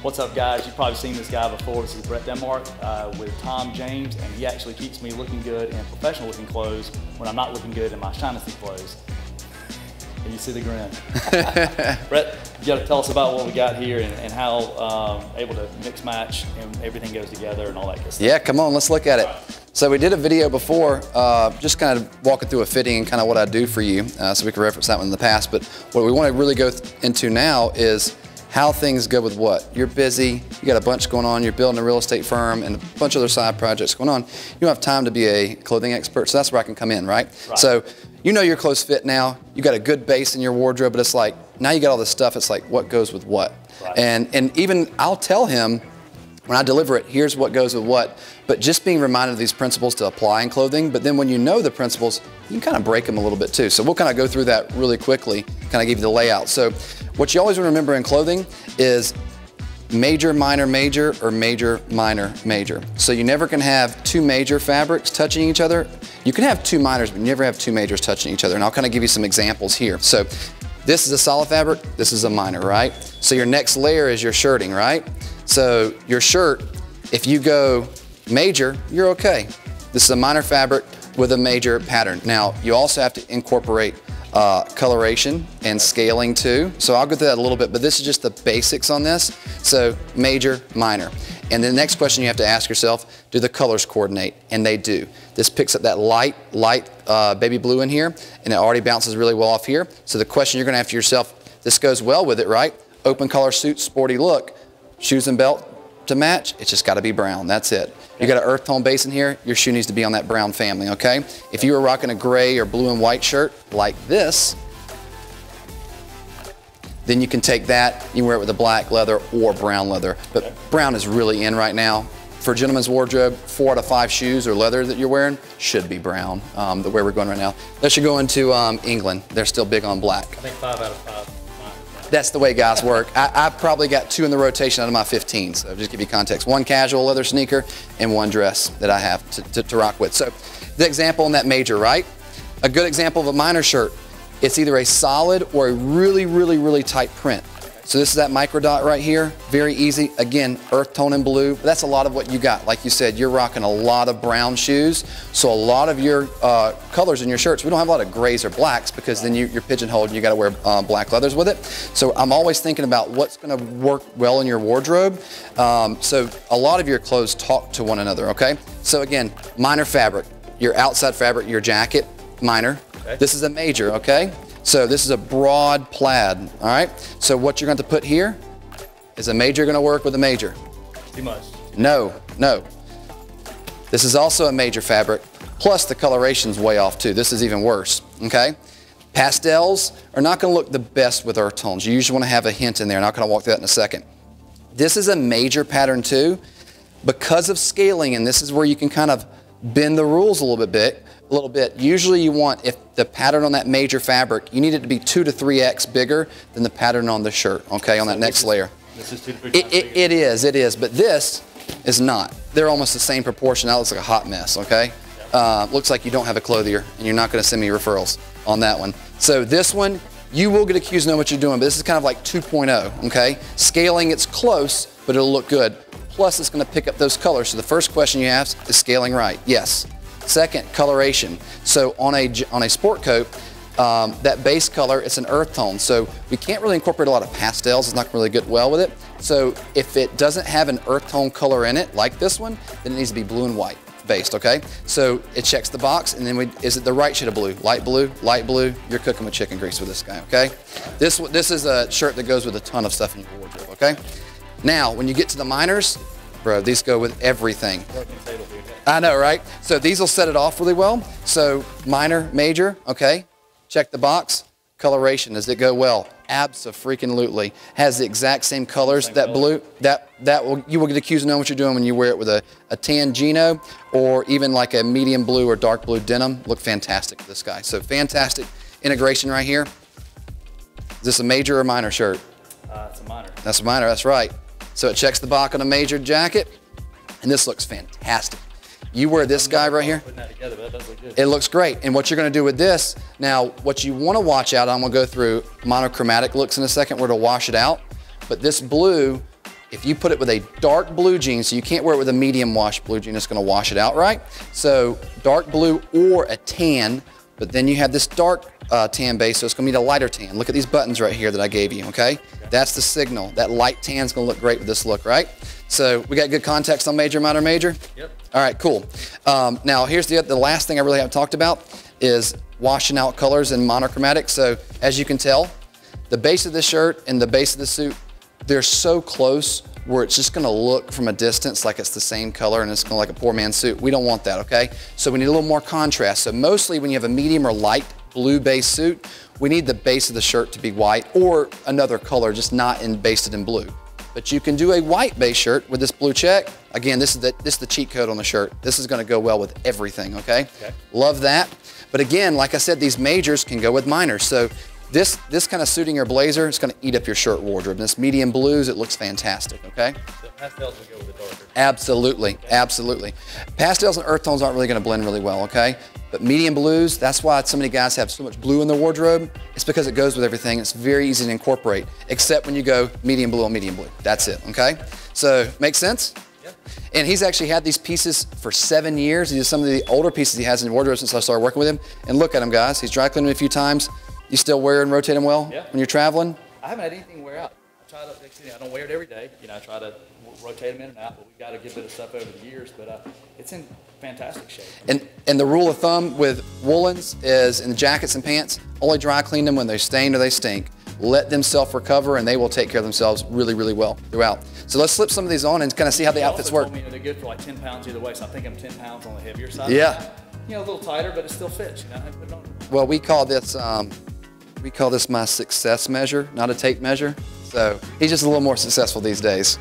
What's up, guys? You've probably seen this guy before. This is B.Denmark with Tom James, and he actually keeps me looking good in professional looking clothes when I'm not looking good in my shynessy clothes. And you see the grin. Rett, you got to tell us about what we got here and how able to mix match and everything goes together and all that good stuff. Yeah, come on, let's look at it. So we did a video before, just kind of walking through a fitting and kind of what I do for you, so we can reference that one in the past. But what we want to really go into now is how things go with what. You're busy, you got a bunch going on, you're building a real estate firm and a bunch of other side projects going on. You don't have time to be a clothing expert, so that's where I can come in, right? So you know your clothes fit now, you got a good base in your wardrobe, but it's like, now you got all this stuff, it's like what goes with what. And even I'll tell him, when I deliver it, here's what goes with what, but just being reminded of these principles to apply in clothing, but then when you know the principles, you can kind of break them a little bit too. So we'll kind of go through that really quickly, kind of give you the layout. So what you always want to remember in clothing is major, minor, major, or major, minor, major. So you never can have two major fabrics touching each other. You can have two minors, but you never have two majors touching each other. And I'll kind of give you some examples here. So this is a solid fabric, this is a minor, right? So your next layer is your shirting, right? So your shirt, if you go major, you're okay. This is a minor fabric with a major pattern. Now, you also have to incorporate coloration and scaling too. So I'll go through that a little bit, but this is just the basics on this. So major, minor. And the next question you have to ask yourself, do the colors coordinate? And they do. This picks up that light baby blue in here, and it already bounces really well off here. So the question you're gonna ask yourself, this goes well with it, right? Open collar suit, sporty look. Shoes and belt to match, it's just gotta be brown, that's it. You got an earth tone base in here, your shoe needs to be on that brown family, okay? If you were rocking a gray or blue and white shirt like this, then you can take that, you wear it with a black leather or brown leather. But brown is really in right now. For a gentleman's wardrobe, 4 out of 5 shoes or leather that you're wearing should be brown, the way we're going right now. Unless you're going to England, they're still big on black. I think 5 out of 5. That's the way guys work. I've probably got 2 in the rotation out of my 15, so just give you context. 1 casual leather sneaker and 1 dress that I have to rock with. So the example in that major, right? A good example of a minor shirt, it's either a solid or a really, really, really tight print. So this is that micro dot right here, very easy. Again, earth tone and blue, but that's a lot of what you got. Like you said, you're rocking a lot of brown shoes, so a lot of your colors in your shirts, we don't have a lot of grays or blacks because then you're pigeonholed and you gotta wear black leathers with it. So I'm always thinking about what's gonna work well in your wardrobe. So a lot of your clothes talk to one another, okay? So again, minor fabric, your outside fabric, your jacket, minor. This is a major, okay? So this is a broad plaid, all right? So what you're going to put here is a major going to work with a major. Too much. No, no. This is also a major fabric, plus the coloration's way off too. This is even worse, okay? Pastels are not going to look the best with earth tones. You usually want to have a hint in there, and I'm going to walk through that in a second. This is a major pattern too. Because of scaling, and this is where you can kind of bend the rules a little bit. Usually you want, if the pattern on that major fabric, you need it to be 2 to 3x bigger than the pattern on the shirt, okay, on that next layer. This is 2 to 3 times bigger. It is, but this is not. They're almost the same proportion. That looks like a hot mess, okay? Looks like you don't have a clothier, and you're not gonna send me referrals on that one. So this one, you will get accused of knowing what you're doing, but this is kind of like 2.0, okay? Scaling, it's close, but it'll look good. Plus, it's gonna pick up those colors. So the first question you ask is scaling right? Yes. Second, coloration. So on a sport coat, that base color, it's an earth tone. So we can't really incorporate a lot of pastels. It's not really good well with it. So if it doesn't have an earth tone color in it, like this one, then it needs to be blue and white based, okay? So it checks the box, and then is it the right shade of blue? Light blue, you're cooking with chicken grease with this guy, okay? This is a shirt that goes with a ton of stuff in your wardrobe, okay? Now, when you get to the minors, bro, these go with everything. I know, right? So these will set it off really well. So minor, major, okay. Check the box. Coloration, does it go well? Abso-freaking-lutely. Has the exact same colors. That blue, you will get accused of knowing what you're doing when you wear it with a tan Gino or even like a medium blue or dark blue denim. Look fantastic with this guy. So fantastic integration right here. Is this a major or minor shirt? It's a minor. That's a minor, that's right. So it checks the box on a major jacket, and this looks fantastic. You wear this guy right here. Putting that together, but that does look good. It looks great. And what you're going to do with this, now what you want to watch out, I'm going to go through monochromatic looks in a second where to wash it out. But this blue if you put it with a dark blue jean, so you can't wear it with a medium wash blue jean, it's gonna wash it out, right? So dark blue or a tan, but then you have this dark tan base, so it's gonna be a lighter tan. Look at these buttons right here that I gave you, okay? That's the signal. That light tan is gonna look great with this look, right? So we got good context on major, minor, major? Yep. All right, cool. Now here's the last thing I really haven't talked about is washing out colors and monochromatic. So as you can tell, the base of this shirt and the base of the suit, they're so close where it's just gonna look from a distance like it's the same color and it's gonna look like a poor man's suit. We don't want that, okay? So we need a little more contrast. So mostly when you have a medium or light blue base suit, we need the base of the shirt to be white or another color, just not basted in blue. But you can do a white base shirt with this blue check. Again, this is the cheat code on the shirt. This is gonna go well with everything, okay? Love that. But again, like I said, these majors can go with minors. So this kind of suiting your blazer, it's gonna eat up your shirt wardrobe. This medium blues, it looks fantastic, okay? So pastels will go with the darker. Absolutely, absolutely. Pastels and earth tones aren't really gonna blend really well, okay? But medium blues, that's why so many guys have so much blue in their wardrobe. It's because it goes with everything. It's very easy to incorporate, except when you go medium blue on medium blue. That's it, okay? So, make sense? Yep. And he's actually had these pieces for 7 years. These are some of the older pieces he has in the wardrobe since I started working with him. And look at him, guys. He's dry cleaned them a few times. You still wear and rotate them well when you're traveling? I haven't had anything wear out. I try to, I don't wear it every day. I try to rotate them in and out, but we've got to get rid of stuff over the years. But it's in fantastic shape. And the rule of thumb with woolens is in the jackets and pants, only dry clean them when they stain or they stink. Let them self-recover and they will take care of themselves really, really well throughout. So let's slip some of these on and kind of see how the outfits work. They're good for like 10 pounds either way, so I think I'm 10 pounds on the heavier side. Yeah. A little tighter, but it still fits, Well, we call this my success measure, not a tape measure. So he's just a little more successful these days.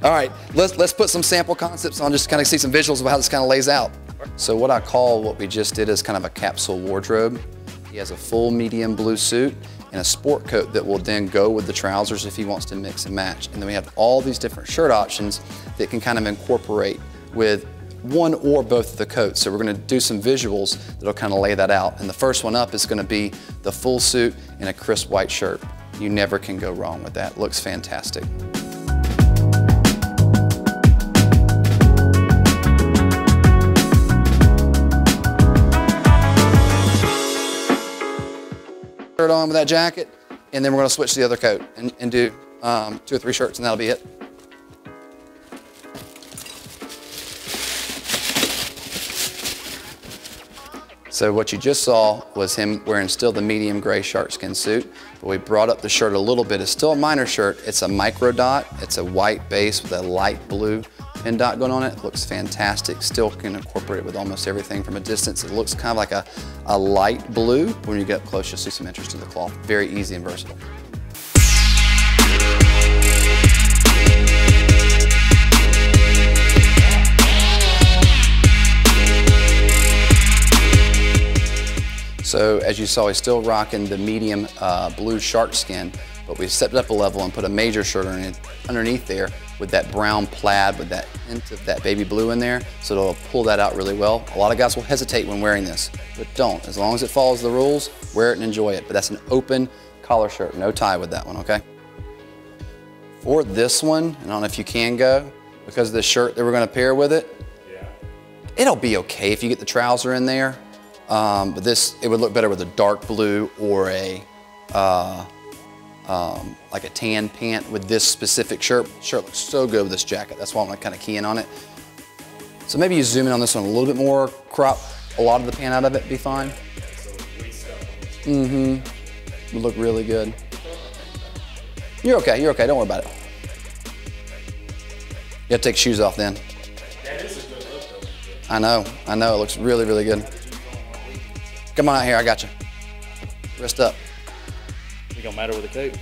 All right, let's put some sample concepts on just to kind of see some visuals of how this kind of lays out. So what I call what we just did is kind of a capsule wardrobe. He has a full medium blue suit and a sport coat that will then go with the trousers if he wants to mix and match. And then we have all these different shirt options that can kind of incorporate with one or both of the coats. So we're gonna do some visuals that'll kind of lay that out. And the first one up is gonna be the full suit in a crisp white shirt. You never can go wrong with that. Looks fantastic. Shirt on with that jacket, and then we're gonna switch to the other coat and do 2 or 3 shirts, and that'll be it. So what you just saw was him wearing still the medium gray shark skin suit, but we brought up the shirt a little bit. It's still a minor shirt. It's a micro dot. It's a white base with a light blue pin dot going on it. It looks fantastic. Still can incorporate it with almost everything from a distance. It looks kind of like a light blue. When you get up close, you'll see some interest in the cloth. Very easy and versatile. So as you saw, he's still rocking the medium blue shark skin, but we stepped up a level and put a major shirt underneath there with that brown plaid with that hint of that baby blue in there, so it'll pull that out really well. A lot of guys will hesitate when wearing this, but don't. As long as it follows the rules, wear it and enjoy it. But that's an open collar shirt, no tie with that one, okay? For this one, I don't know if you can go, because of the shirt that we're gonna pair with it, it'll be okay if you get the trouser in there. But this, it would look better with a dark blue or a like a tan pant with this specific shirt. Shirt looks so good with this jacket. That's why I'm gonna kind of key in on it. So maybe you zoom in on this one a little bit more, crop a lot of the pant out of it, be fine. Would look really good. You're okay, don't worry about it. You have to take shoes off then. I know, it looks really, really good. Come on out here, I got you. Wrist up. It don't matter with the coat.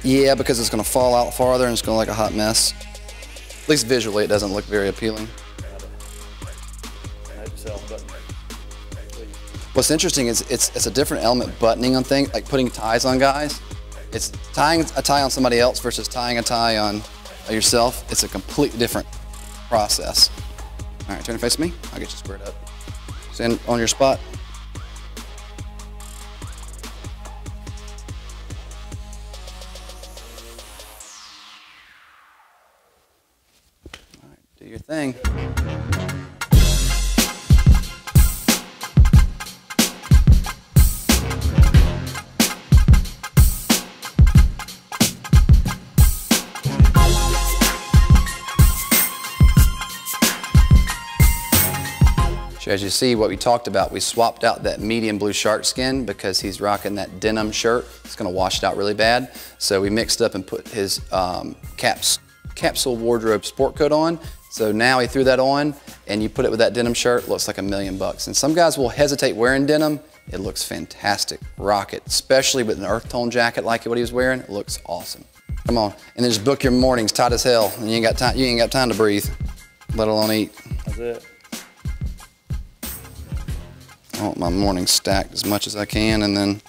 Yeah, because it's gonna fall out farther and it's gonna look like a hot mess. At least visually, it doesn't look very appealing. What's interesting is it's a different element buttoning on things, like putting ties on guys. It's tying a tie on somebody else versus tying a tie on yourself. It's a completely different process. All right, turn your face to me. I'll get you squared up. Stand on your spot. your thing. So as you see, what we talked about, we swapped out that medium blue shark skin because he's rocking that denim shirt. It's gonna wash it out really bad. So we mixed up and put his capsule wardrobe sport coat on. So now he threw that on and you put it with that denim shirt, looks like $1,000,000. And some guys will hesitate wearing denim. It looks fantastic. Rock it, especially with an earth tone jacket like what he was wearing. It looks awesome. Come on, and then just book your mornings tight as hell. And you ain't got time to breathe, let alone eat. That's it. I want my morning stacked as much as I can, and then,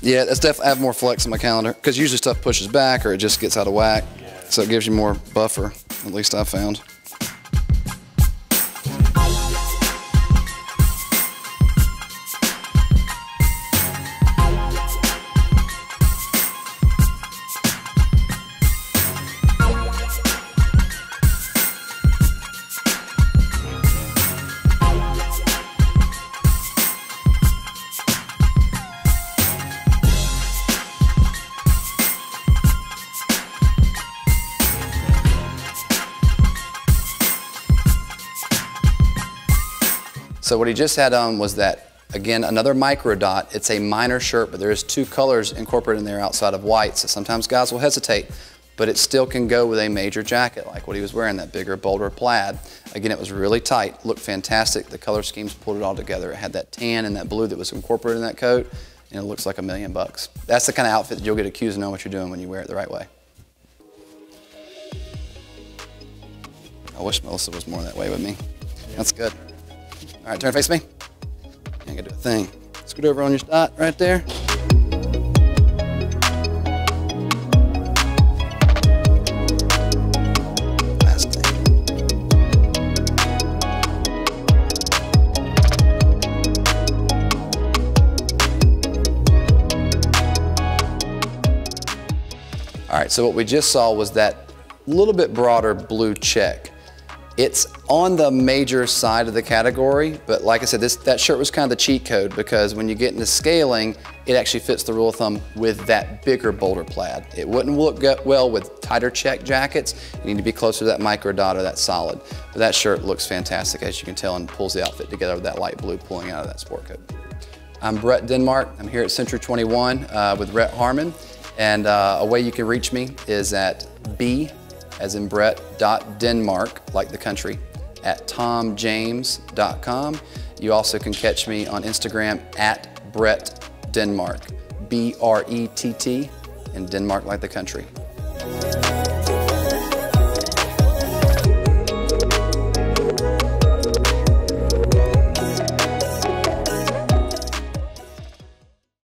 yeah, that's definitely, I have more flex on my calendar, because usually stuff pushes back or it just gets out of whack, so it gives you more buffer, at least I've found. So what he just had on was that, again, another micro dot. It's a minor shirt, but there is 2 colors incorporated in there outside of white. So sometimes guys will hesitate, but it still can go with a major jacket like what he was wearing, that bigger, bolder plaid. Again, it was really tight, looked fantastic. The color schemes pulled it all together. It had that tan and that blue that was incorporated in that coat, and it looks like $1,000,000. That's the kind of outfit that you'll get accused of knowing what you're doing when you wear it the right way. I wish Melissa was more that way with me. That's good. All right, turn face me. I gotta do a thing. Scoot over on your dot right there. Last thing. All right, so what we just saw was that little bit broader blue check. It's on the major side of the category, but like I said, that shirt was kind of the cheat code, because when you get into scaling, it actually fits the rule of thumb with that bigger, bolder plaid. It wouldn't look well with tighter check jackets. You need to be closer to that micro dot or that solid. But that shirt looks fantastic, as you can tell, and pulls the outfit together with that light blue pulling out of that sport coat. I'm B.Denmark. I'm here at Century 21 with Rett Harmon, and a way you can reach me is at B, as in Brett.Denmark, like the country, at tomjames.com. You also can catch me on Instagram at BrettDenmark, B-R-E-T-T, and Denmark like the country.